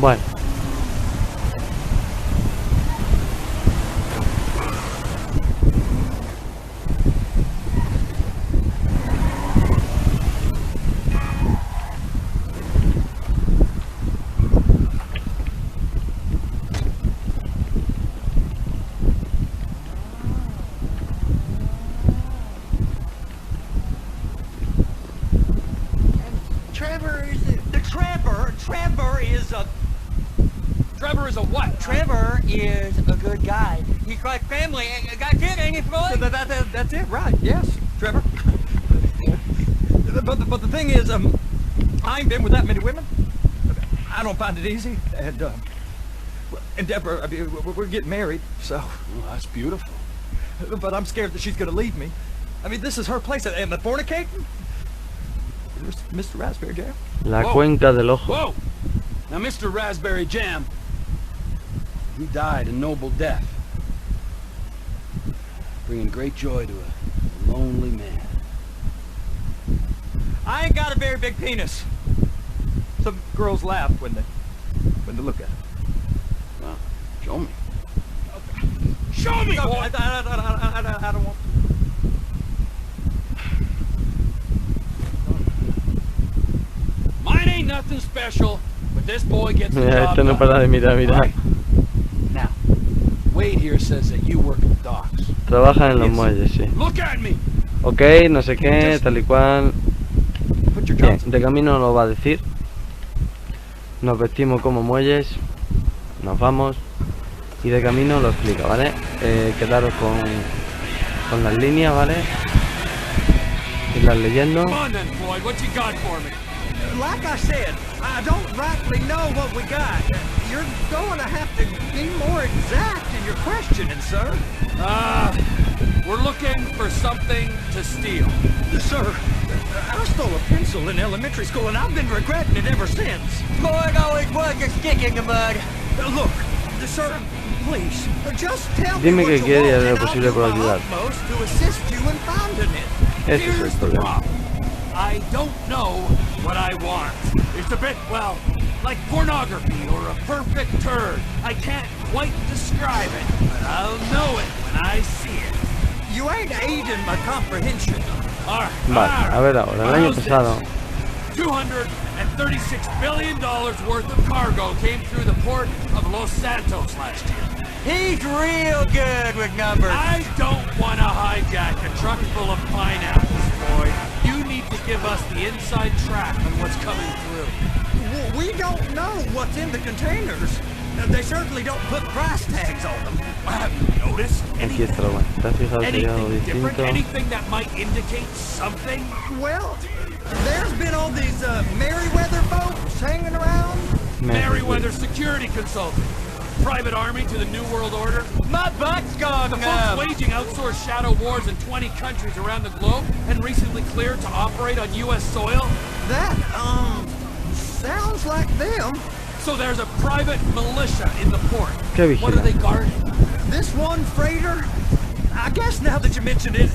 Bueno. Trevor is a what? Trevor is a good guy. He's like family. Got a kid, ain't he, Floyd? That's it, right? Yes, Trevor. But the thing is, I ain't been with that many women. I don't find it easy, and Deborah, I mean, we're getting married, so. Well, that's beautiful. But I'm scared that she's gonna leave me. I mean, this is her place, and the fornicating. There's Mr. Raspberry Jam. La cuenca del ojo. Whoa! Now, Mr. Raspberry Jam, he died a noble death, bringing great joy to a lonely man. I ain't got a very big penis. Some girls laugh when they look at it. Well, show me. Show me! No, I don't want to. Mine ain't nothing special, but this boy gets the Mira, job este no para de mirar, mira. Right. Now, Wade here says that you work at the docks. Trabaja en los muelles, sí. Look at me. Ok, no sé qué, tal y cual. Bien, de camino lo va a decir. Nos vestimos como muelles. Nos vamos. Y de camino lo explica, ¿vale? Quedaros con las líneas, ¿vale? Irlas leyendo. Come on then, Floyd, what you got for me? Like I said, I don't rightly know what we got. You're going to have to be more exact in your questioning, sir. We're looking for something to steal. Sir, I stole a pencil in elementary school and I've been regretting it ever since. Floyd always was a stick in the mud. Look, sir, please, just tell Dime me que what quiere you y haré want lo and posible I'll por do my ayudar. utmost to assist you in finding it. Ese es el Here's the problema. problem. I don't know what I want. It's a bit, well, like pornography or a perfect turd. I can't quite describe it, but I'll know it when I see it. You ain't aiding my comprehension. All right. Vale, a ver ahora, el año pasado. $236 billion worth of cargo came through the port of Los Santos last year. He's real good with numbers. I don't want to hijack a truck full of pineapples, Floyd. You need to give us the inside track on what's coming through. We don't know what's in the containers. They certainly don't put price tags on them. Have you noticed Aquí está lo bueno. ¿Te has fijado que hay algo anything different? distinto? Anything that might indicate something? Well, there's been all these Merryweather boats hanging around. Merryweather Security Consulting. Private army to the New World Order. My butt's gone The numb. folks waging outsourced shadow wars in 20 countries around the globe and recently cleared to operate on U.S. soil. That, sounds like them. So there's a private militia in the port. ¿Qué What are vigila? they guarding? This one freighter, I guess now that you mention it,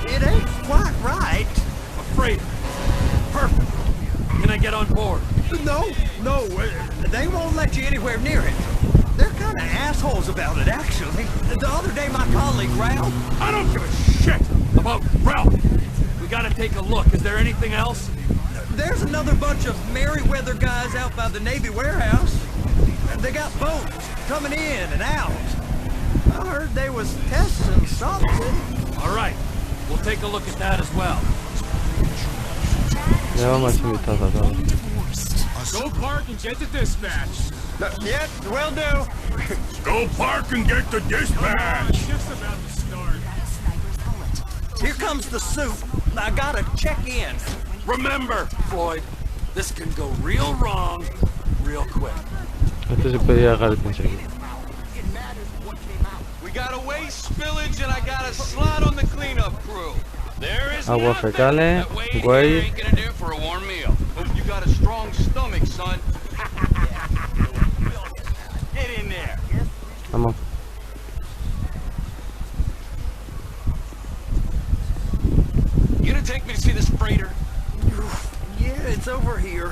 it ain't quite right. A freighter. Perfect. Can I get on board? No, they won't let you anywhere near it. They're kind of assholes about it, actually. The other day, my colleague, Ralph... I don't give a shit about Ralph. We gotta take a look. Is there anything else? There's another bunch of Merryweather guys out by the Navy warehouse. They got boats coming in and out. I heard they was testing something. All right. We'll take a look at that as well. Le vamos a echar un vistazo a todo. Go park and get the dispatch. Yep, will do. Go park and get the dispatch. Shift's about to start. Here comes the soup. I gotta check in. Remember, Floyd, this can go real wrong real quick. Esto se podría dejar el pincel. We got a waste spillage and I got a slot on the cleanup crew. There is Agua nothing fecales, that Wade Wade. here ain't gonna do for a warm meal. Hope you got a strong stomach, son. Get in there. Vamos. You gonna take me to see this freighter? Yeah, it's over here.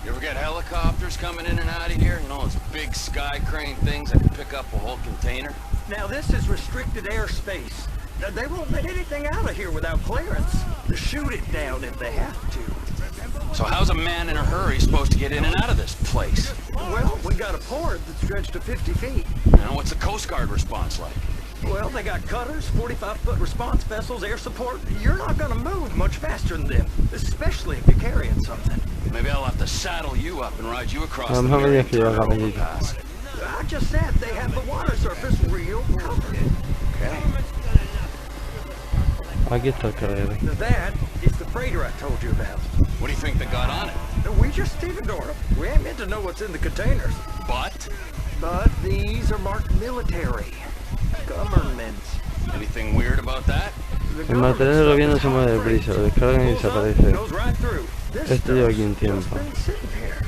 You ever get helicopters coming in and out of here? You know, those big sky crane things that can pick up a whole container? Now this is restricted airspace. They won't let anything out of here without clearance. They shoot it down if they have to. So how's a man in a hurry supposed to get in and out of this place? Well, we got a port that's stretched to 50 feet. You know, what's the Coast Guard response like? Well, they got cutters, 45-foot response vessels, air support. You're not gonna move much faster than them, especially if you're carrying something. Maybe I'll have to saddle you up and ride you across No, the no me digas que lleva Maryland cabellito. Pass. I just said they have the water surface real covered. Okay. Aquí está el carguero. That is the freighter I told you about. What do you think they got on it? We just stevedored them. We ain't meant to know what's in the containers. But? But these are marked military. Government. Anything weird about that? The El material de gobierno se mueve deprisa, lo descargan y goes up, desaparece. goes right through. This Esto lleva aquí un stuff's tiempo. been sitting here.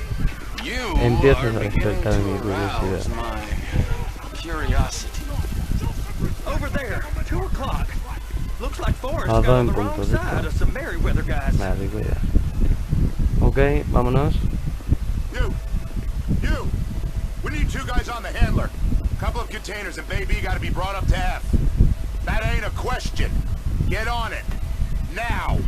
You Empiezas are a beginning despertar mi to arouse curiosidad. my curiosity. Over there, 2 o'clock. Looks like Forrest Ah, got on the en wrong punto, side ¿viste? of some Merryweather guys. Vale, cuidado. Ok, vámonos. You! We need 2 guys on the handler. Couple of containers and Bay B gotta be brought up to F. That ain't a question. Get on it. Now!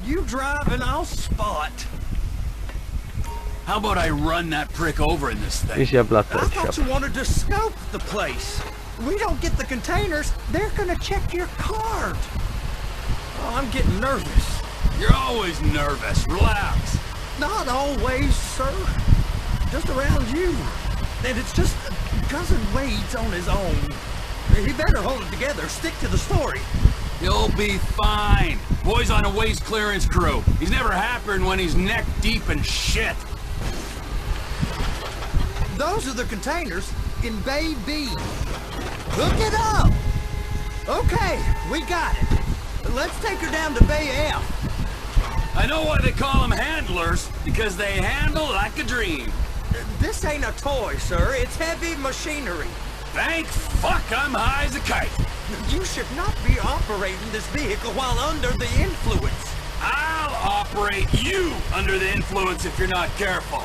You drive and I'll spot. How about I run that prick over in this Y thing? si aplasta I el thought you chapa. wanted to scope the place. We don't get the containers, they're gonna check your card. Oh, I'm getting nervous. You're always nervous. Relax. Not always, sir. Just around you. And it's just Cousin Wade's on his own. He better hold it together, stick to the story. You'll be fine. Boy's on a waste clearance crew. He's never happier than when he's neck deep in shit. Those are the containers in Bay B. Hook it up! Okay, we got it. Let's take her down to Bay F. I know why they call them handlers, because they handle like a dream. This ain't a toy, sir. It's heavy machinery. Thank fuck I'm high as a kite. You should not be operating this vehicle while under the influence. I'll operate you under the influence if you're not careful.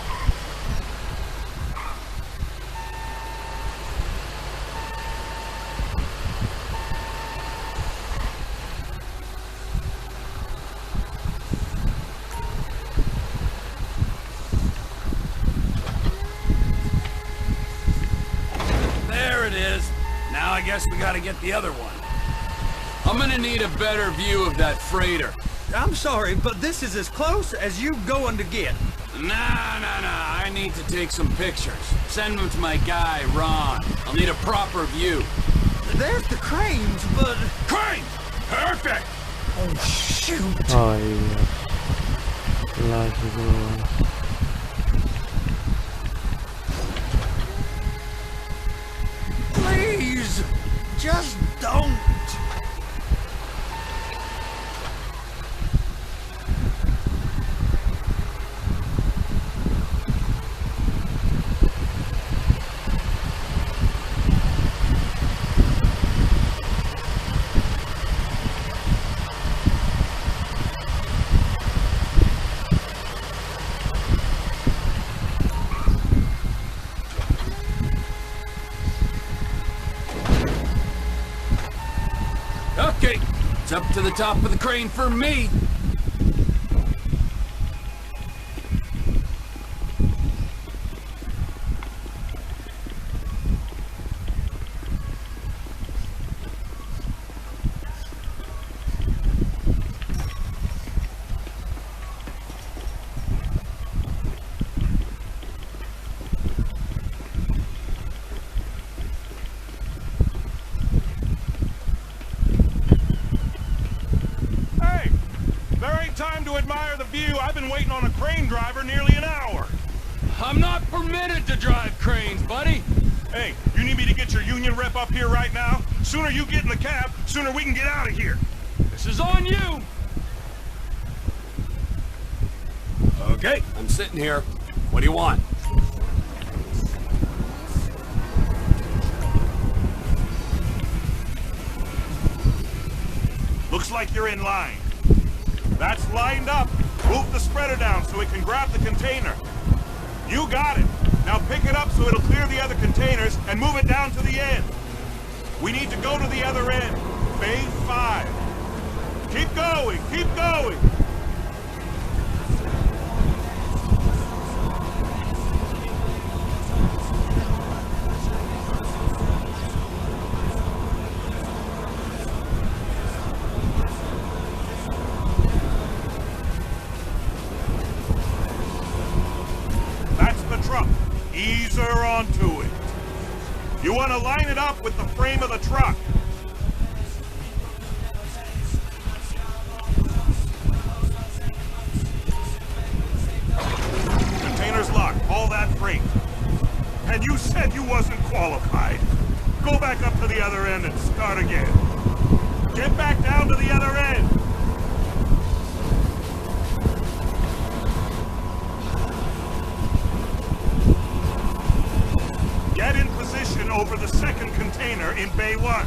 There it is. Now I guess we gotta get the other one. I'm gonna need a better view of that freighter. I'm sorry, but this is as close as you going to get. Nah. I need to take some pictures. Send them to my guy, Ron. I'll need a proper view. There's the cranes, but... Crane! Perfect! Oh, shoot. Ay, Dios. Las grúas. Please, just don't. Okay, it's up to the top of the crane for me. Hey! There ain't time to admire the view. I've been waiting on a crane driver nearly an hour. I'm not permitted to drive cranes, buddy. Hey, you need me to get your union rep up here right now? Sooner you get in the cab, sooner we can get out of here. This is on you. Okay, I'm sitting here. What do you want? Looks like you're in line. That's lined up. Move the spreader down so it can grab the container. You got it. Now pick it up so it'll clear the other containers and move it down to the end. We need to go to the other end. Bay 5. Keep going, keep going. Ease her onto it. You want to line it up with the frame of the truck. Container's locked. Haul that freight. And you said you wasn't qualified. Go back up to the other end and start again. Get back down to the other end. Get in position over the second container in Bay 1.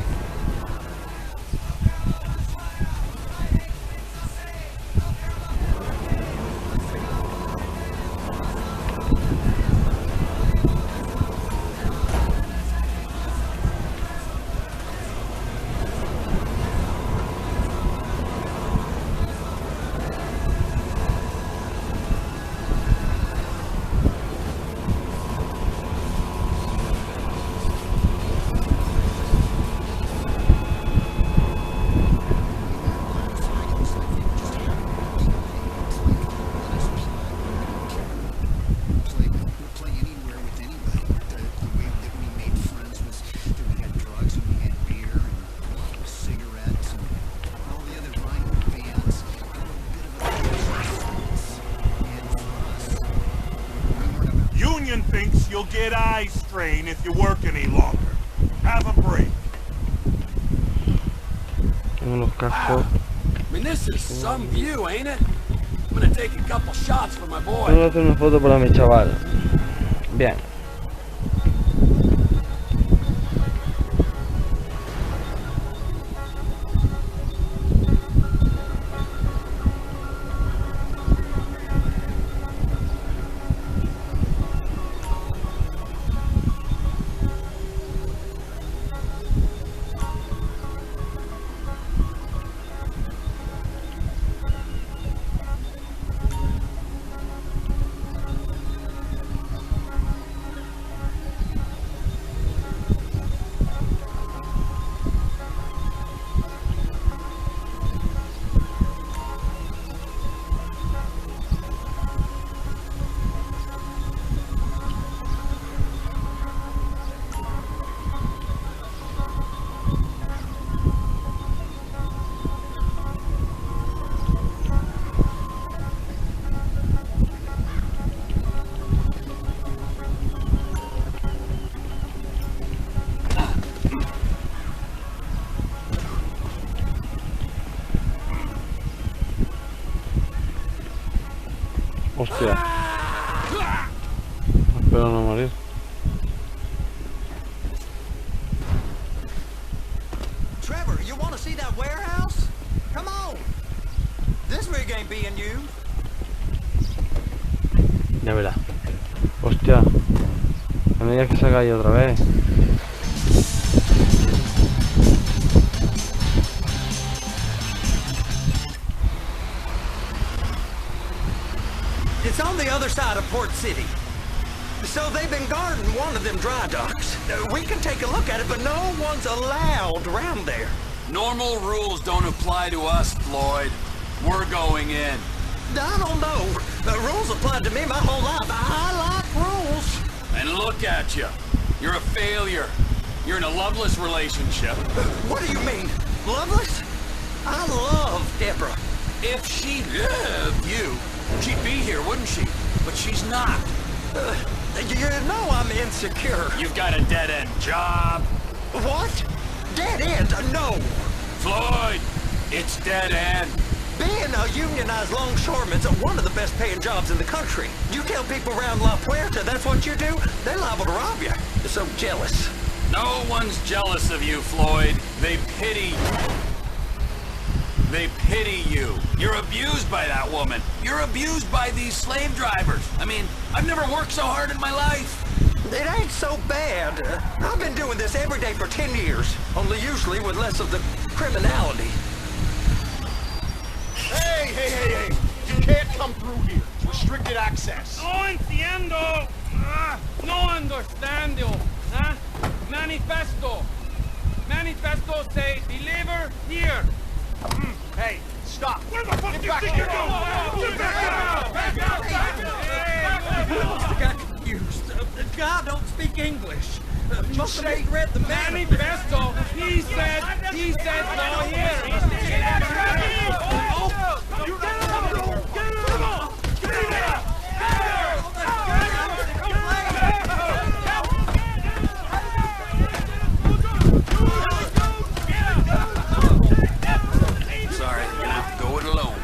Thinks you'll get eye strain if you work any longer. Have a break. Wow. I mean, this is some view, ain't it? I'm gonna take a couple shots for my boy. Tengo que hacer una foto para mi chaval. Bien. Hostia. Espero no morir. Trevor, you want to see that warehouse? Come on. This rig ain't being used. Ya verás. Hostia. No me digas que se ha caído otra vez. It's on the other side of Port City. So they've been guarding one of them dry docks. We can take a look at it, but no one's allowed around there. Normal rules don't apply to us, Floyd. We're going in. I don't know. The rules applied to me my whole life. I like rules. And look at you. You're a failure. You're in a loveless relationship. What do you mean? Loveless? I love Deborah. If she loved you, she'd be here, wouldn't she? But she's not. You know I'm insecure. You've got a dead-end job. What? Dead end? No. Floyd, it's dead end. Being a unionized longshoreman's one of the best paying jobs in the country. You tell people around La Puerta that's what you do, they're liable to rob you. They're so jealous. No one's jealous of you, Floyd. They pity. They pity you. You're abused by that woman. You're abused by these slave drivers. I mean, I've never worked so hard in my life. It ain't so bad. I've been doing this every day for 10 years, only usually with less of the criminality. Hey! You can't come through here. It's restricted access. No entiendo. No understando. Huh? Manifesto. Manifesto say deliver here. Hey, stop. Where the fuck Get you back think here. you're going? Get I got confused. The guy don't speak English. Must have misread the manifesto. He said no here. He said Sorry, you're gonna have to go it alone.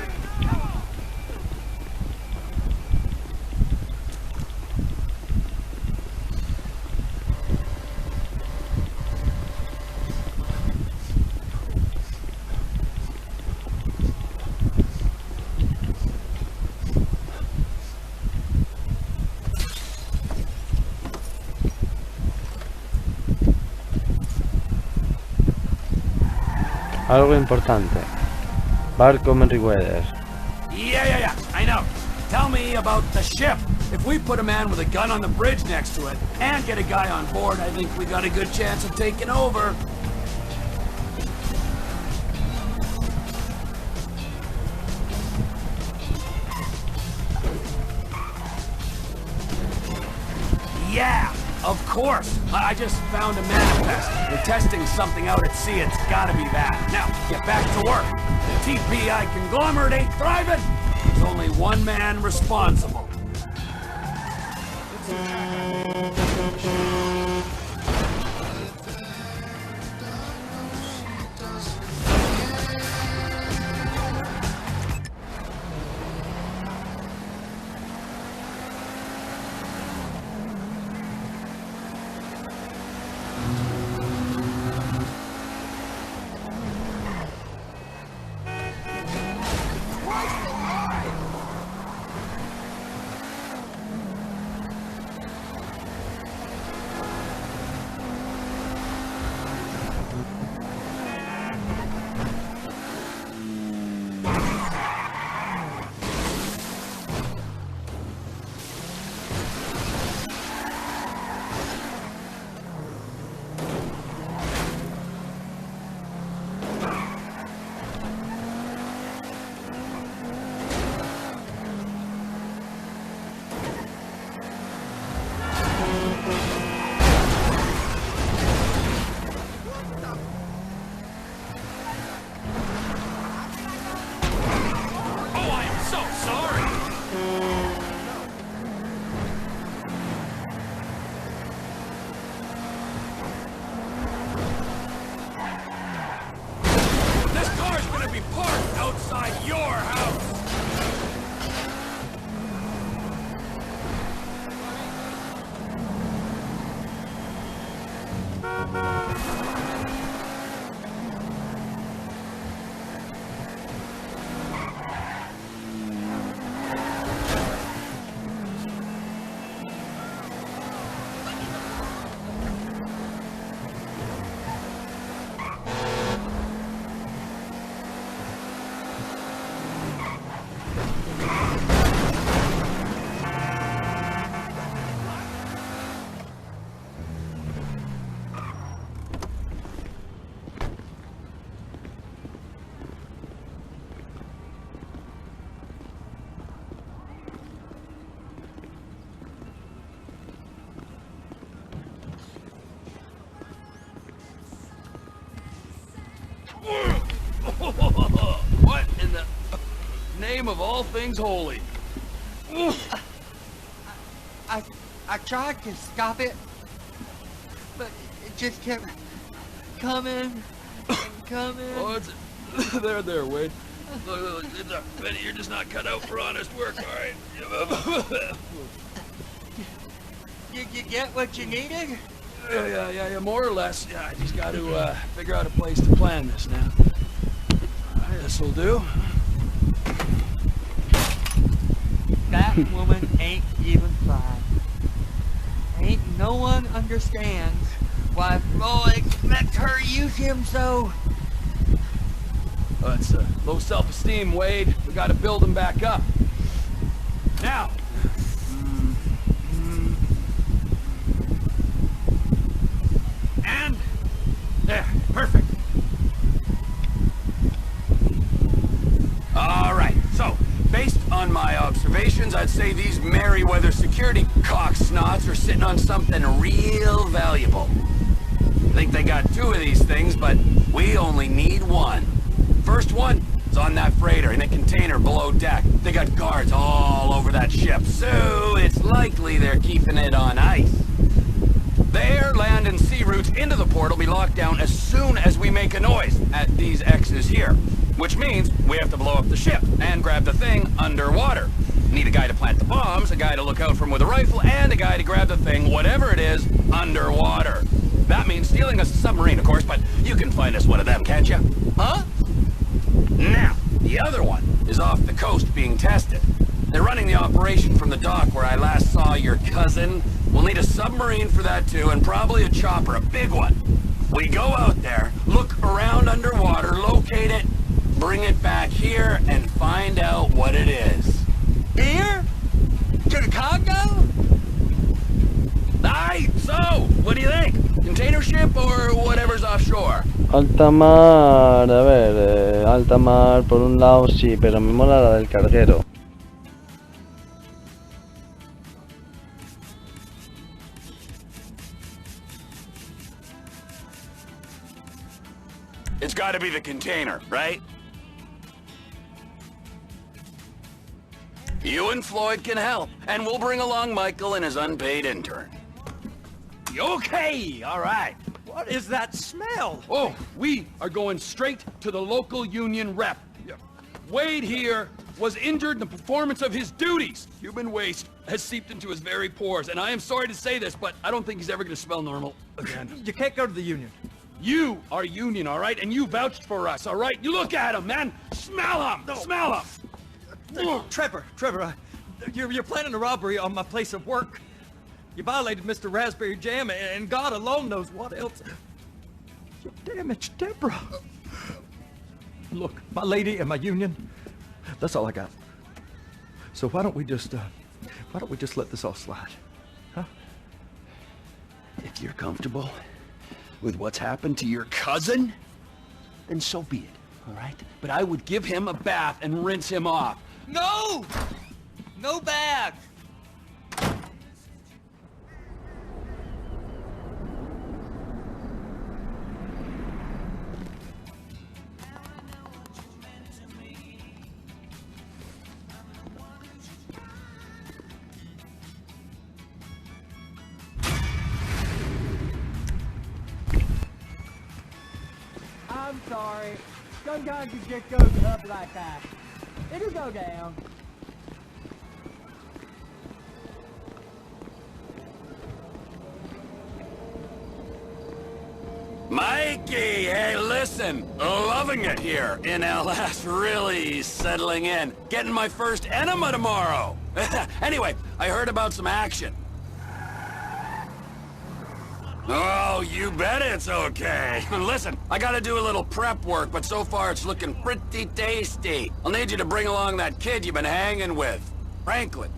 Algo importante. Barco Merryweather. Yeah, I know. Tell me about the ship. If we put a man with a gun on the bridge next to it and get a guy on board, I think we got a good chance of taking over. Yeah, of course. I just found a manifest. We're testing something out at sea. It's gotta be that. Now, get back to work. The TPI conglomerate ain't thriving. There's only one man responsible. What in the name of all things holy? I tried to stop it, but it just kept coming and coming. Oh, it's there, Wade. Look, Benny, you're just not cut out for honest work, all right? Did you get what you needed? Yeah, more or less. Yeah, I just got to figure out a place to plan this now. All right, This'll do. That woman ain't even fine. Ain't no one understands why Floyd lets her use him so. It's low self-esteem, Wade. We gotta build him back up. Now. And there, perfect. All right, so based on my observations, I'd say these Merryweather security cocksnots are sitting on something real valuable. I think they got 2 of these things, but we only need 1. First one is on that freighter in a container below deck. They got guards all over that ship, so it's likely they're keeping it on ice. Their land and sea routes into the port will be locked down as soon as we make a noise at these X's here. Which means we have to blow up the ship and grab the thing underwater. Need a guy to plant the bombs, a guy to look out for them with a rifle, and a guy to grab the thing, whatever it is, underwater. That means stealing a submarine, of course, but you can find us one of them, can't you? Huh? Now, the other one is off the coast being tested. They're running the operation from the dock where I last saw your cousin. We'll need a submarine for that too, and probably a chopper, a big one. We go out there, look around underwater, locate it, bring it back here, and find out what it is. Here? To the Congo? Aye, so, what do you think? Container ship or whatever's offshore? Alta mar, a ver, alta mar por un lado sí, pero me mola la del carguero. It's gotta be the container, right? You and Floyd can help, and we'll bring along Michael and his unpaid intern. Okay, all right. What is that smell? Oh, we are going straight to the local union rep. Wade here was injured in the performance of his duties. Human waste has seeped into his very pores, and I am sorry to say this, but I don't think he's ever going to smell normal again. You can't go to the union. You are union, all right? And you vouched for us, all right? You look at him, man. Smell him. No. Smell him. Trevor, you're planning a robbery on my place of work. You violated Mr. Raspberry Jam, and God alone knows what else. You damaged Deborah. Look, my lady and my union, that's all I got. So why don't we just let this all slide, huh? If you're comfortable with what's happened to your cousin, then so be it, all right? But I would give him a bath and rinse him off. No! No bag! I'm sorry. Sometimes it just goes up like that. It'll go down. Mikey, hey, listen. Loving it here in LS. Really settling in. Getting my first enema tomorrow. Anyway, I heard about some action. Oh, you bet it's okay. Listen, I gotta do a little prep work, but so far it's looking pretty tasty. I'll need you to bring along that kid you've been hanging with. Franklin.